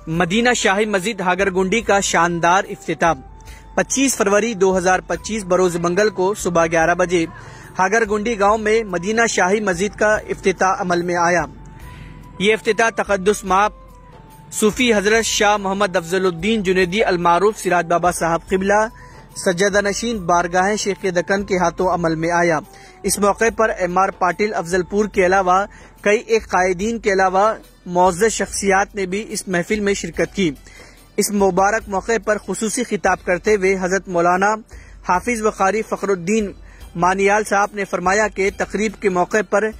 Medina शाही मस्जिद हागरगुंडी का शानदार इफ्तिताह 25 फरवरी 2025 बरोज मंगल को सुबह 11 बजे हागरगुंडी गांव में मदीना शाही मस्जिद का इफ्तिताह अमल में आया। ये इफ्तिताह तक़द्दुस माब सूफी हजरत शाह मोहम्मद अफजलुद्दीन जुनैदी अलमारूफ सिराज बाबा साहब क़िबला सज्जादा नशीन बारगाह शेख दक्कन के हाथों अमल में आया। इस मौके पर एम.आर. पाटिल अफजलपुर के अलावा कई एक कायदीन के अलावा मौज़्ज़ज़ शख्सियात ने भी इस महफिल में शिरकत की। इस मुबारक मौके पर खुसूसी खिताब करते हुए हजरत मौलाना हाफिज व क़ारी फ़खरुद्दीन मानियाल साहब ने फरमाया कि तकरीब के मौके पर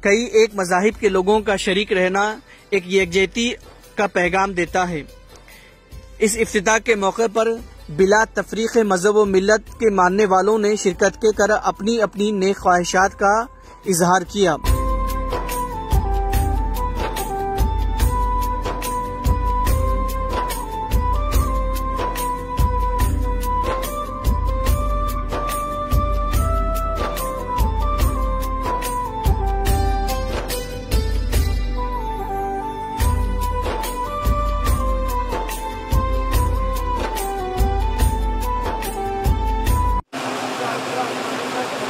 कई एक मज़ाहिब के लोगों का शरीक रहना एक यकजहती का पैगाम देता है। इस इफ्तिताह के मौके पर बिला तफरीक मजहब व मिल्लत के मानने वालों ने शिरकत के कर अपनी अपनी नेक ख्वाहिशात का इजहार किया।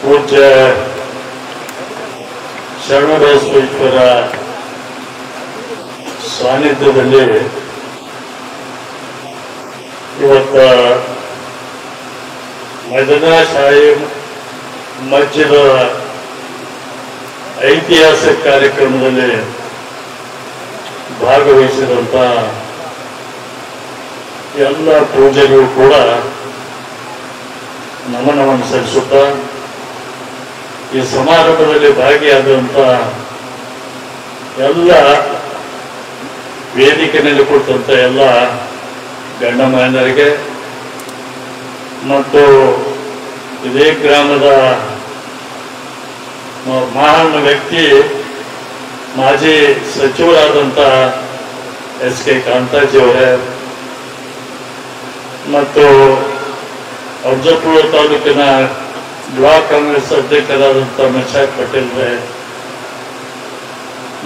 पूज्य ಶರಣಬಸವೇಶ್ವರ ಸಾನ್ನಿಧ್ಯದಲ್ಲಿ ಇವತ್ತು ಮದೀನಾ ಶಾಹಿ ಮಸ್ಜಿದ್ ಐತಿಹಾಸಿಕ ಕಾರ್ಯಕ್ರಮದಲ್ಲಿ ಭಾಗವಹಿಸಿದಂತ ಎಲ್ಲ ಪೂಜೆಗಳು ಕೂಡ ನಮನವನ್ನು ಸಲ್ಲಿಸುತ್ತಾ ಈ ಸಮಾರಂಭದಲ್ಲಿ ಭಾಗಿಯಾದಂತ ಎಲ್ಲ ವೇದಿಕೆಯಲ್ಲಿ ಕೊಟ್ಟಂತ ಎಲ್ಲ ಗಣ್ಯಮಾನ್ಯರಿಗೆ ಮತ್ತು ಇದೇ ಗ್ರಾಮದ ಮಹಾನ್ ವ್ಯಕ್ತಿ ಮಾಜಿ ಸಚಿವರಾದಂತ ಎಸ್.ಕೆ. ಕಾಂತಾಜಿ ಅವರೇ ಮತ್ತು ಅಫಜಲ್ಪುರ ತಾಲೂಕಿನ ಬ್ಲಾಕ್ ಕಾಂಗ್ರೆಸ್ ಅಧ್ಯಕ್ಷರಾದಂಥ ಮಶಾಕ್ ಪಟೇಲ್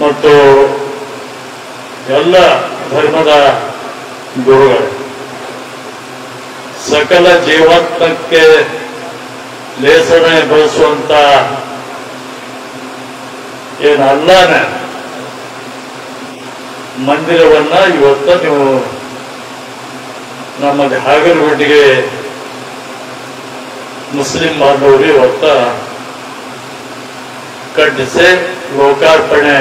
ಮತ್ತು ಎಲ್ಲ ಧರ್ಮದ ಗುರುಗಳು ಸಕಲ ಜೀವಾತ್ಮಕ್ಕೆ ಲೇಸನೆ ಬಯಸುವಂತ ಏನು ಅಲ್ಲಾನ ಮಂದಿರವನ್ನ ಇವತ್ತು ನೀವು ನಮ್ಮ ಹಾಗರಗುಂಡಿಗೆ ಮುಸ್ಲಿಂ ಬಾಂಧವರು ಇವತ್ತ ಕಟ್ಟಿಸಿ ಲೋಕಾರ್ಪಣೆ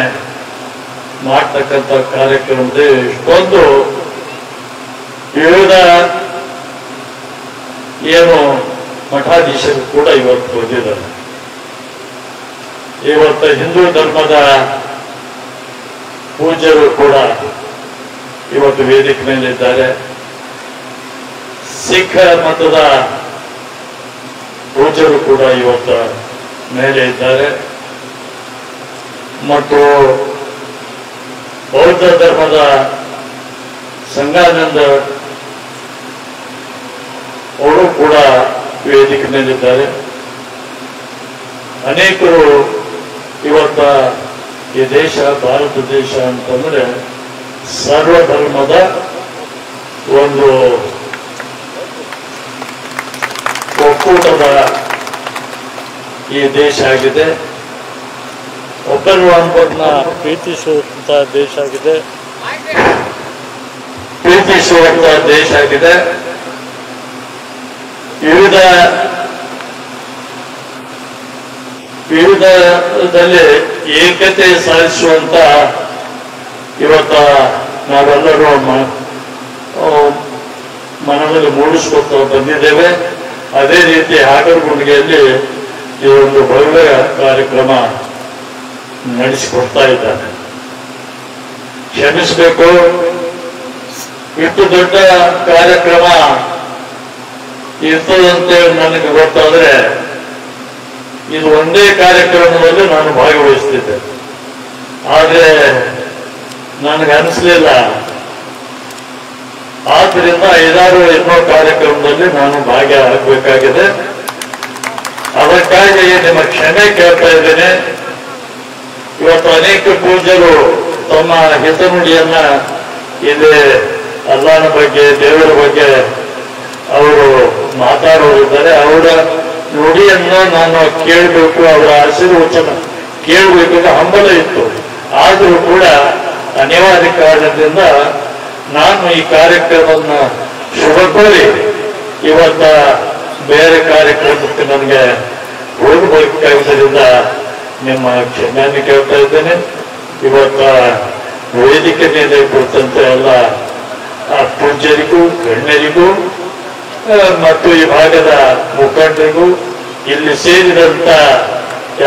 ಮಾಡ್ತಕ್ಕಂಥ ಕಾರ್ಯಕ್ರಮದಲ್ಲಿ ಇಷ್ಟೊಂದು ವಿವಿಧ ಏನು ಮಠಾಧೀಶರು ಕೂಡ ಇವತ್ತು ಬಂದಿದ್ದಾರೆ. ಇವತ್ತು ಹಿಂದೂ ಧರ್ಮದ ಪೂಜ್ಯರು ಕೂಡ ಇವತ್ತು ವೇದಿಕೆ ಮೇಲಿದ್ದಾರೆ. ಸಿಖ್ ಮತದ ಪೂಜ್ಯರು ಕೂಡ ಇವತ್ತು ಮೇಲೆ ಇದ್ದಾರೆ ಮತ್ತು ಬೌದ್ಧ ಧರ್ಮದ ಸಂಘಾನಂದ ಅವರು ಕೂಡ ವೇದಿಕೆ ಮೇಲಿದ್ದಾರೆ. ಅನೇಕರು ಇವತ್ತ ಈ ದೇಶ ಭಾರತ ದೇಶ ಅಂತಂದ್ರೆ ಸರ್ವಧರ್ಮದ ಒಂದು ಒಕ್ಕೂಟದ ಈ ದೇಶ ಆಗಿದೆ. ಒಬ್ಬರು ಒಬ್ಬರನ್ನ ಪ್ರೀತಿಸುವಂತ ದೇಶ ಆಗಿದೆ. ವಿವಿಧದಲ್ಲಿ ಏಕತೆ ಸಾಧಿಸುವಂತ ಇವತ್ತ ನಾವೆಲ್ಲರೂ ಮನದಲ್ಲಿ ಮೂಡಿಸ್ಕೊತಾ ಬಂದಿದ್ದೇವೆ. ಅದೇ ರೀತಿ ಹಾಗರಗುಂಡಿಗೆಯಲ್ಲಿ ಈ ಒಂದು ಭವ್ಯ ಕಾರ್ಯಕ್ರಮ ನಡೆಸಿಕೊಡ್ತಾ ಇದ್ದಾರೆ. ಕ್ಷಮಿಸಬೇಕು, ಇಷ್ಟು ದೊಡ್ಡ ಕಾರ್ಯಕ್ರಮ ಇರ್ತದಂತೇಳಿ ನನಗೆ ಗೊತ್ತಾದ್ರೆ ಇದು ಒಂದೇ ಕಾರ್ಯಕ್ರಮದಲ್ಲಿ ನಾನು ಭಾಗವಹಿಸ್ತಿದ್ದೆ. ಆದ್ರೆ ನನಗೆ ಅನಿಸ್ಲಿಲ್ಲ. ಆದ್ದರಿಂದ 5-6 ಇನ್ನೂ ಕಾರ್ಯಕ್ರಮದಲ್ಲಿ ನಾನು ಭಾಗಿಯಾಗಬೇಕಾಗಿದೆ. ಅದಕ್ಕಾಗಿ ನಿಮ್ಮ ಕ್ಷಮೆ ಕೇಳ್ತಾ ಇದ್ದೇನೆ. ಇವತ್ತು ಅನೇಕ ಪೂಜ್ಯರು ತಮ್ಮ ಹಿತನುಡಿಯನ್ನ ಇಲ್ಲಿ ಅಲ್ಲಾಹನ ಬಗ್ಗೆ ದೇವರ ಬಗ್ಗೆ ಅವರು ಮಾತಾಡೋರಿದ್ದಾರೆ. ಅವರ ನುಡಿಯನ್ನು ನಾನು ಕೇಳಬೇಕು, ಅವರ ಆಶೀರ್ವಚನ ಕೇಳಬೇಕು ಹಂಬಲ ಇತ್ತು. ಆದರೂ ಕೂಡ ಅನಿವಾರ್ಯ ಕಾರಣದಿಂದ ನಾನು ಈ ಕಾರ್ಯಕ್ರಮವನ್ನು ಶುಭ ಕೋರಿ ಇವತ್ತ ಬೇರೆ ಕಾರ್ಯಕ್ರಮಕ್ಕೆ ನನಗೆ ಹೋಗಬೇಕಾಗಿದ್ದರಿಂದ ನಿಮ್ಮ ಕ್ಷಮೆಯನ್ನು ಕೇಳ್ತಾ ಇದ್ದೇನೆ. ಇವತ್ತ ವೇದಿಕೆ ಮೇಲೆ ಕುರಿತಂತೆ ಎಲ್ಲ ಪೂಜ್ಯರಿಗೂ ಗಣ್ಯರಿಗೂ ಮತ್ತು ಈ ಭಾಗದ ಮುಖಂಡರಿಗೂ ಇಲ್ಲಿ ಸೇರಿದಂತ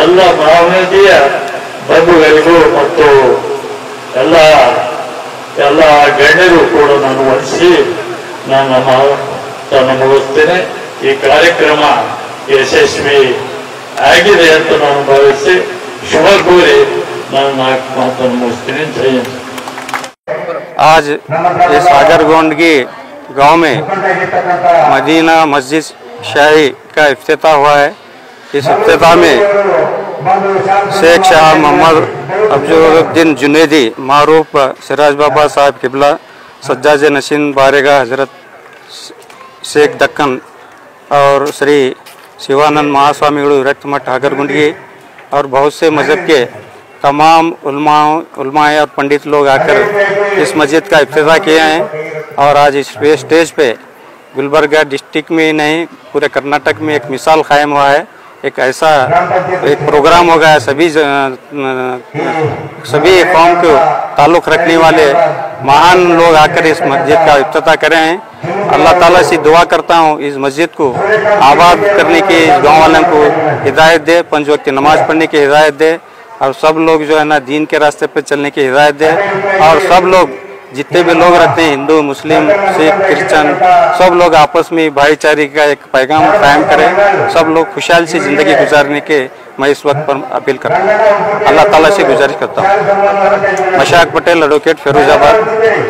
ಎಲ್ಲ ಮಾನವೀಯ ಬಂಧುಗಳಿಗೂ ಮತ್ತು ಎಲ್ಲ ಗಣ್ಯರು ಕೂಡ ನಾನು ವಂದಿಸಿ ನಾನು ಮಾತನ್ನು ಮುಗಿಸ್ತೇನೆ. ಈ ಕಾರ್ಯಕ್ರಮ ಯಶಸ್ವಿ ಆಗಿದೆ ಅಂತ ನಾನು ಭಾವಿಸಿ ಶುಭ ಕೋರಿ ನಾನು ಮಾತನ್ನು ಮುಗಿಸ್ತೇನೆ. ಜೈ ಹಿಂದ್. आज इस हागरगोंडगी गांव में मदीना मस्जिद शाही का इफ्तिताह हुआ है। इस इफ्तिताह में शेख शाह मोहम्मद अफजलुद्दीन जुनैदी, मारूफ सिराज बाबा साहब किबला, सज्जाज नशीन बारेगा हजरत शेख दक्कन और श्री शिवानंद महास्वामी विरक्त हागरगुंडगी और बहुत से मजहब के तमाम उलमाए और पंडित लोग आकर इस मस्जिद का इफ्तिताह किए हैं। और आज इस स्टेज पे गुलबर्गा डिस्ट्रिक्ट में ही नहीं पूरे कर्नाटक में एक मिसाल कायम हुआ है। एक ऐसा एक प्रोग्राम होगा, सभी कौम को ताल्लुक़ रखने वाले महान लोग आकर इस मस्जिद का इफ्तिताह करे हैं। अल्लाह ताला से दुआ करता हूँ इस मस्जिद को आबाद करने की, इस गाँव वालों को हिदायत दे, 5 वक्त नमाज पढ़ने की हिदायत दे और सब लोग जो है ना दीन के रास्ते पर चलने की हिदायत दे। और सब लोग जितने भी लोग रहते हैं, हिंदू मुस्लिम सिख क्रिश्चियन, सब लोग आपस में भाईचारे का एक पैगाम कायम करें, सब लोग खुशहाल से ज़िंदगी गुजारने के मैं इस वक्त पर अपील करता हूँ। अल्लाह ताला से गुजारिश करता हूँ। मशाक पटेल, एडवोकेट, फिरोजाबाद,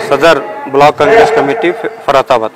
सदर ब्लॉक कांग्रेस कमेटी, फराताबाद।